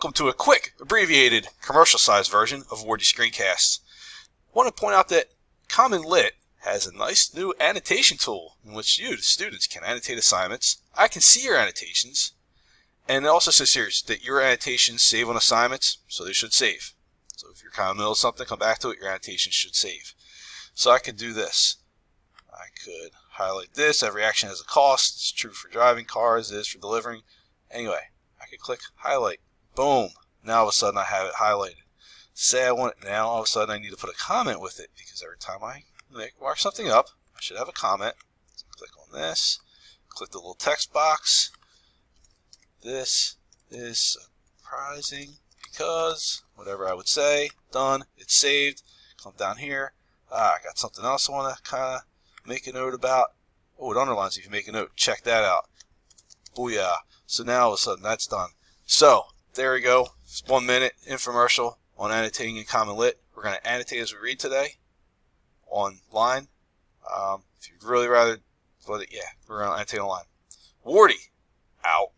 Welcome to a quick, abbreviated, commercial-sized version of Wardy Screencasts. I want to point out that Common Lit has a nice new annotation tool in which you, the students, can annotate assignments. I can see your annotations, and it also says here that your annotations save on assignments, so they should save. So if you're kind of in the middle of something, come back to it, your annotations should save. So I could do this. I could highlight this. Every action has a cost. It's true for driving cars, it is for delivering. Anyway, I could click highlight. Boom. Now all of a sudden I have it highlighted. Say I want it now, all of a sudden I need to put a comment with it, because every time I mark something up, I should have a comment. So click on this, click the little text box. This is surprising because whatever I would say, done, it's saved. Come down here. I got something else I want to kind of make a note about. Oh, it underlines if you make a note. Check that out. Booyah. So now all of a sudden that's done. So there we go. It's 1 minute infomercial on annotating in Common Lit. We're going to annotate as we read today online. If you'd really rather, yeah, we're going to annotate online. Wardy, out.